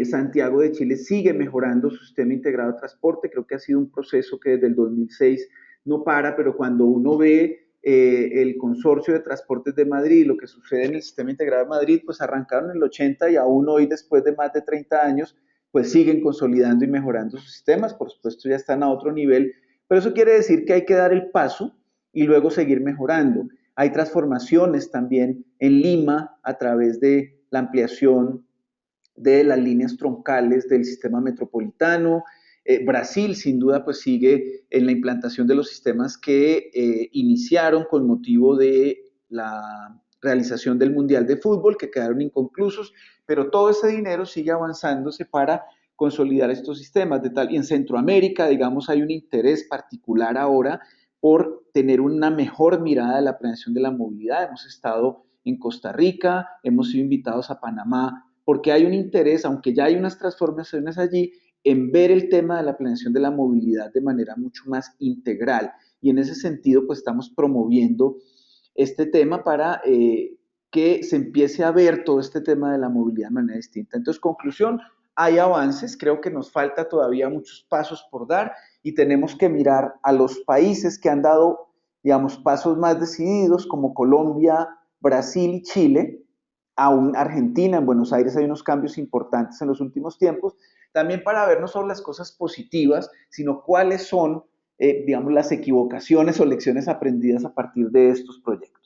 Santiago de Chile sigue mejorando su sistema integrado de transporte. Creo que ha sido un proceso que desde el 2006 no para, pero cuando uno ve el Consorcio de Transportes de Madrid, lo que sucede en el sistema integrado de Madrid, pues arrancaron en el 80 y aún hoy, después de más de 30 años, pues siguen consolidando y mejorando sus sistemas. Por supuesto, ya están a otro nivel, pero eso quiere decir que hay que dar el paso y luego seguir mejorando. Hay transformaciones también en Lima a través de la ampliación de las líneas troncales del sistema metropolitano. Brasil, sin duda, pues sigue en la implantación de los sistemas que iniciaron con motivo de la realización del Mundial de Fútbol, que quedaron inconclusos, pero todo ese dinero sigue avanzándose para consolidar estos sistemas. Y en Centroamérica, digamos, hay un interés particular ahora por tener una mejor mirada de la planeación de la movilidad. Hemos estado en Costa Rica, hemos sido invitados a Panamá, porque hay un interés, aunque ya hay unas transformaciones allí, en ver el tema de la planeación de la movilidad de manera mucho más integral. Y en ese sentido, pues estamos promoviendo este tema para que se empiece a ver todo este tema de la movilidad de manera distinta. Entonces, conclusión, hay avances, creo que nos falta todavía muchos pasos por dar y tenemos que mirar a los países que han dado, digamos, pasos más decididos como Colombia, Brasil y Chile, aún Argentina, en Buenos Aires hay unos cambios importantes en los últimos tiempos, también para ver no solo las cosas positivas, sino cuáles son, digamos, las equivocaciones o lecciones aprendidas a partir de estos proyectos.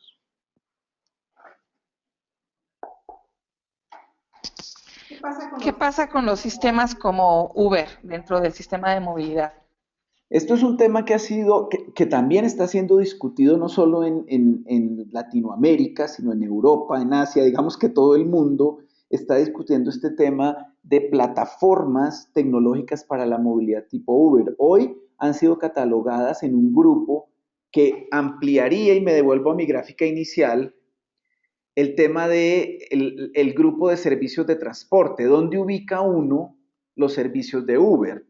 ¿Qué pasa con los sistemas como Uber dentro del sistema de movilidad? Esto es un tema que ha sido, que también está siendo discutido no solo en Latinoamérica, sino en Europa, en Asia. Digamos que todo el mundo está discutiendo este tema de plataformas tecnológicas para la movilidad tipo Uber. Hoy han sido catalogadas en un grupo que ampliaría, y me devuelvo a mi gráfica inicial, el tema de el grupo de servicios de transporte. ¿Dónde ubica uno los servicios de Uber?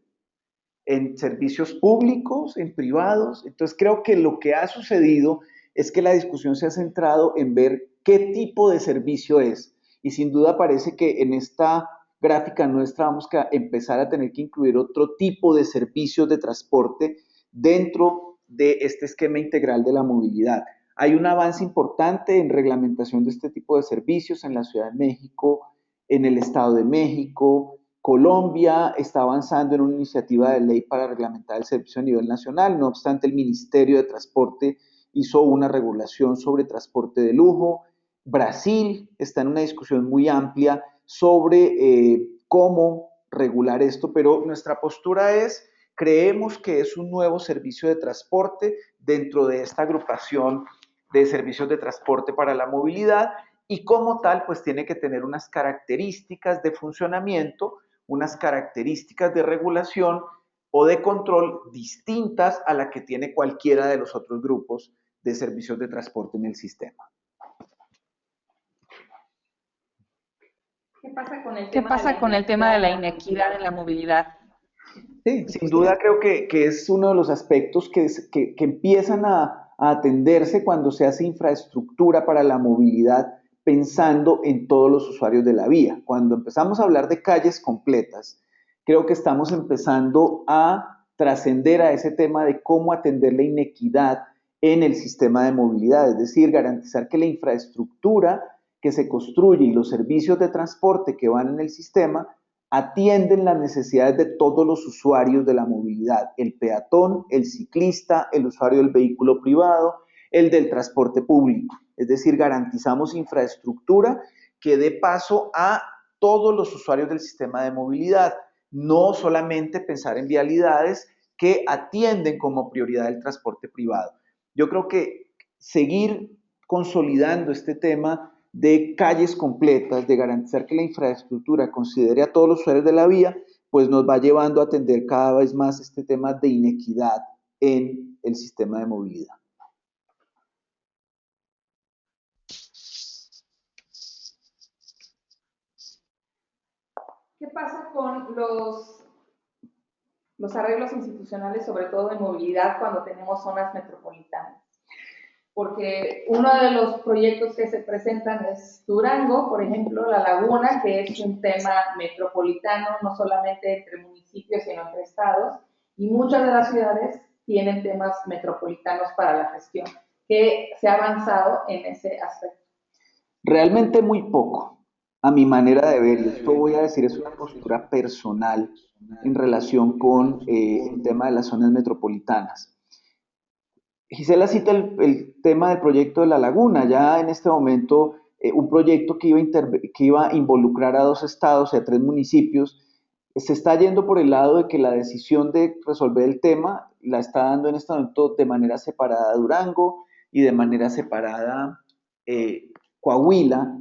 En servicios públicos, en privados. Entonces creo que lo que ha sucedido es que la discusión se ha centrado en ver qué tipo de servicio es. Y sin duda parece que en esta gráfica nuestra vamos a empezar a tener que incluir otro tipo de servicios de transporte dentro de este esquema integral de la movilidad. Hay un avance importante en reglamentación de este tipo de servicios en la Ciudad de México, en el Estado de México. Colombia está avanzando en una iniciativa de ley para reglamentar el servicio a nivel nacional, no obstante el Ministerio de Transporte hizo una regulación sobre transporte de lujo. Brasil está en una discusión muy amplia sobre cómo regular esto, pero nuestra postura es, creemos que es un nuevo servicio de transporte dentro de esta agrupación de servicios de transporte para la movilidad y como tal, pues tiene que tener unas características de funcionamiento, unas características de regulación o de control distintas a la que tiene cualquiera de los otros grupos de servicios de transporte en el sistema. ¿Qué pasa con el tema de la inequidad en la movilidad? Sí, sin duda creo que es uno de los aspectos que empiezan a atenderse cuando se hace infraestructura para la movilidad pensando en todos los usuarios de la vía. Cuando empezamos a hablar de calles completas, creo que estamos empezando a trascender a ese tema de cómo atender la inequidad en el sistema de movilidad, es decir, garantizar que la infraestructura que se construye y los servicios de transporte que van en el sistema atienden las necesidades de todos los usuarios de la movilidad, el peatón, el ciclista, el usuario del vehículo privado, el del transporte público. Es decir, garantizamos infraestructura que dé paso a todos los usuarios del sistema de movilidad, no solamente pensar en vialidades que atienden como prioridad el transporte privado. Yo creo que seguir consolidando este tema de calles completas, de garantizar que la infraestructura considere a todos los usuarios de la vía, pues nos va llevando a atender cada vez más este tema de inequidad en el sistema de movilidad. ¿Qué pasa con los arreglos institucionales, sobre todo de movilidad, cuando tenemos zonas metropolitanas? Porque uno de los proyectos que se presentan es Durango, por ejemplo, La Laguna, que es un tema metropolitano, no solamente entre municipios, sino entre estados, y muchas de las ciudades tienen temas metropolitanos para la gestión. ¿Qué se ha avanzado en ese aspecto? Realmente muy poco, a mi manera de ver, y esto voy a decir es una postura personal en relación con el tema de las zonas metropolitanas. Gisela cita el tema del proyecto de La Laguna, ya en este momento un proyecto que iba a involucrar a 2 estados y a 3 municipios, se está yendo por el lado de que la decisión de resolver el tema la está dando en este momento de manera separada Durango y de manera separada Coahuila,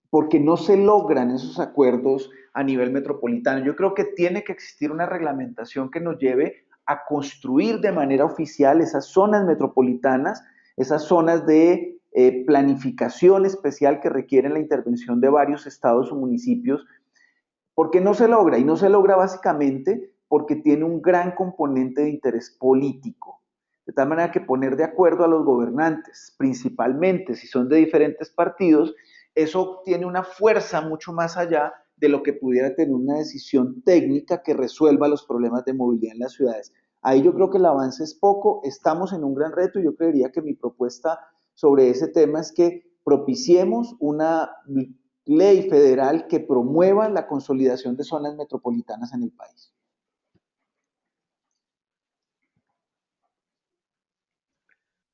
porque no se logran esos acuerdos a nivel metropolitano. Yo creo que tiene que existir una reglamentación que nos lleve a construir de manera oficial esas zonas metropolitanas, esas zonas de planificación especial que requieren la intervención de varios estados o municipios, porque no se logra, y no se logra básicamente porque tiene un gran componente de interés político. De tal manera que poner de acuerdo a los gobernantes, principalmente si son de diferentes partidos, eso tiene una fuerza mucho más allá de lo que pudiera tener una decisión técnica que resuelva los problemas de movilidad en las ciudades. Ahí yo creo que el avance es poco, estamos en un gran reto y yo creería que mi propuesta sobre ese tema es que propiciemos una ley federal que promueva la consolidación de zonas metropolitanas en el país.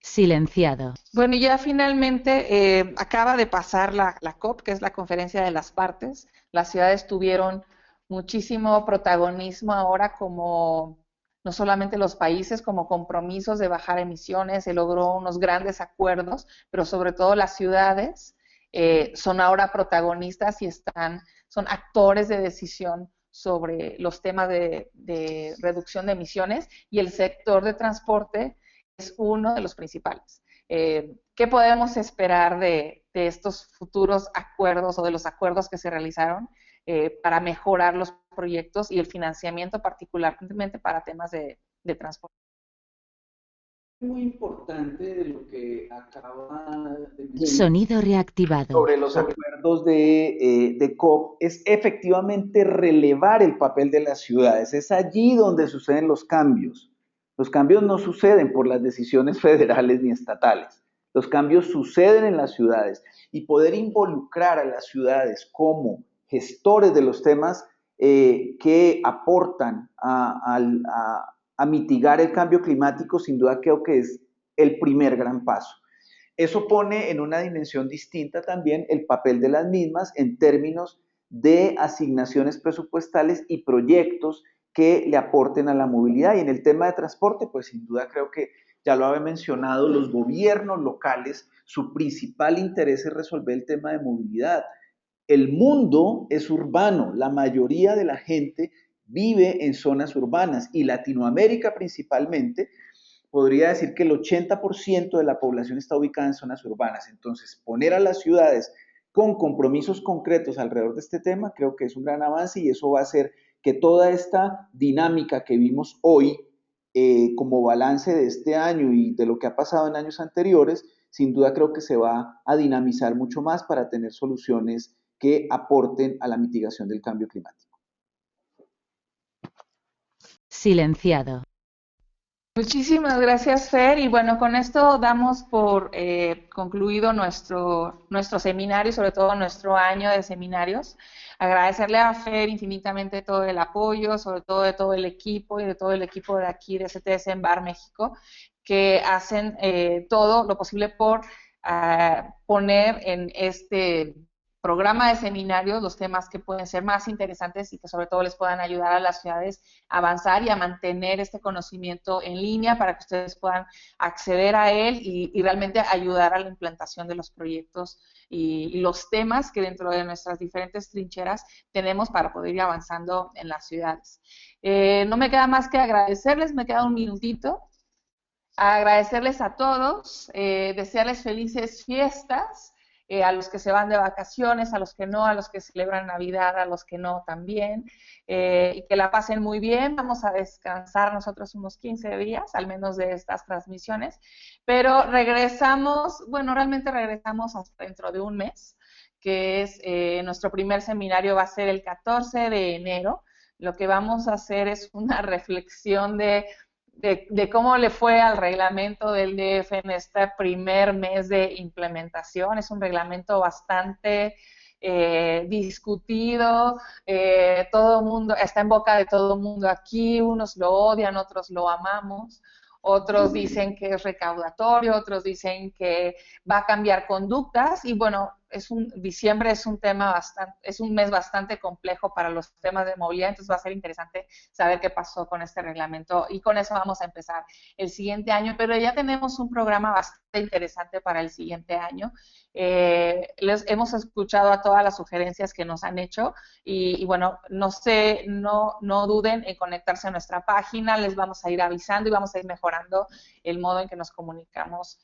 Silenciado. Bueno, y ya finalmente acaba de pasar la COP, que es la Conferencia de las Partes. Las ciudades tuvieron muchísimo protagonismo ahora como no solamente los países, como compromisos de bajar emisiones, se logró unos grandes acuerdos, pero sobre todo las ciudades son ahora protagonistas y son actores de decisión sobre los temas de reducción de emisiones, y el sector de transporte es uno de los principales. ¿Qué podemos esperar de estos futuros acuerdos o de los acuerdos que se realizaron para mejorar los proyectos y el financiamiento, particularmente para temas de transporte? Muy importante de lo que acaba de mencionar Sonido reactivado. sobre los acuerdos de COP es efectivamente relevar el papel de las ciudades. Es allí donde suceden los cambios. Los cambios no suceden por las decisiones federales ni estatales. Los cambios suceden en las ciudades, y poder involucrar a las ciudades como gestores de los temas que aportan a mitigar el cambio climático, sin duda creo que es el primer gran paso. Eso pone en una dimensión distinta también el papel de las mismas en términos de asignaciones presupuestales y proyectos que le aporten a la movilidad. Y en el tema de transporte, pues sin duda creo que ya lo había mencionado, los gobiernos locales, su principal interés es resolver el tema de movilidad. El mundo es urbano, la mayoría de la gente vive en zonas urbanas, y Latinoamérica principalmente, podría decir que el 80% de la población está ubicada en zonas urbanas. Entonces, poner a las ciudades con compromisos concretos alrededor de este tema creo que es un gran avance, y eso va a hacer que toda esta dinámica que vimos hoy como balance de este año y de lo que ha pasado en años anteriores, sin duda creo que se va a dinamizar mucho más para tener soluciones que aporten a la mitigación del cambio climático. Silenciado. Muchísimas gracias, Fer. Y bueno, con esto damos por concluido nuestro seminario, sobre todo nuestro año de seminarios. Agradecerle a Fer infinitamente todo el apoyo, sobre todo de todo el equipo y de todo el equipo de aquí de CTS Envar México, que hacen todo lo posible por poner en este programa de seminarios los temas que pueden ser más interesantes y que sobre todo les puedan ayudar a las ciudades a avanzar y a mantener este conocimiento en línea para que ustedes puedan acceder a él y realmente ayudar a la implantación de los proyectos y los temas que dentro de nuestras diferentes trincheras tenemos para poder ir avanzando en las ciudades. No me queda más que agradecerles, me queda un minutito. Agradecerles a todos, desearles felices fiestas, a los que se van de vacaciones, a los que no, a los que celebran Navidad, a los que no también, y que la pasen muy bien. Vamos a descansar nosotros unos 15 días, al menos de estas transmisiones, pero regresamos, bueno, realmente regresamos hasta dentro de un mes, que es nuestro primer seminario, va a ser el 14 de enero. Lo que vamos a hacer es una reflexión de cómo le fue al reglamento del DF en este primer mes de implementación. Es un reglamento bastante discutido, todo el mundo, está en boca de todo el mundo aquí, unos lo odian, otros lo amamos, otros dicen que es recaudatorio, otros dicen que va a cambiar conductas, y bueno, diciembre es es un mes bastante complejo para los temas de movilidad, entonces va a ser interesante saber qué pasó con este reglamento, y con eso vamos a empezar el siguiente año, pero ya tenemos un programa bastante interesante para el siguiente año. Les hemos escuchado a todas las sugerencias que nos han hecho, y bueno, no duden en conectarse a nuestra página, les vamos a ir avisando y vamos a ir mejorando el modo en que nos comunicamos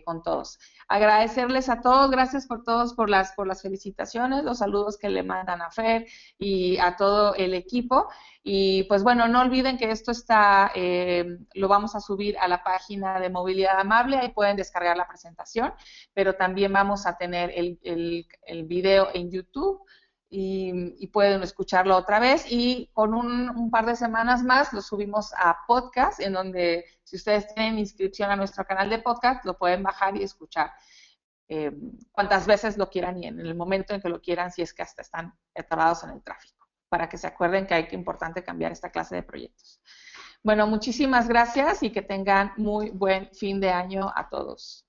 con todos. Agradecerles a todos, gracias por todos por las felicitaciones, los saludos que le mandan a Fer y a todo el equipo, y pues bueno, no olviden que esto lo vamos a subir a la página de Movilidad Amable, ahí pueden descargar la presentación, pero también vamos a tener el video en YouTube, y pueden escucharlo otra vez, y con un par de semanas más lo subimos a podcast, en donde si ustedes tienen inscripción a nuestro canal de podcast, lo pueden bajar y escuchar cuantas veces lo quieran y en el momento en que lo quieran, si es que hasta están atorados en el tráfico, para que se acuerden que es importante cambiar esta clase de proyectos. Bueno, muchísimas gracias y que tengan muy buen fin de año a todos.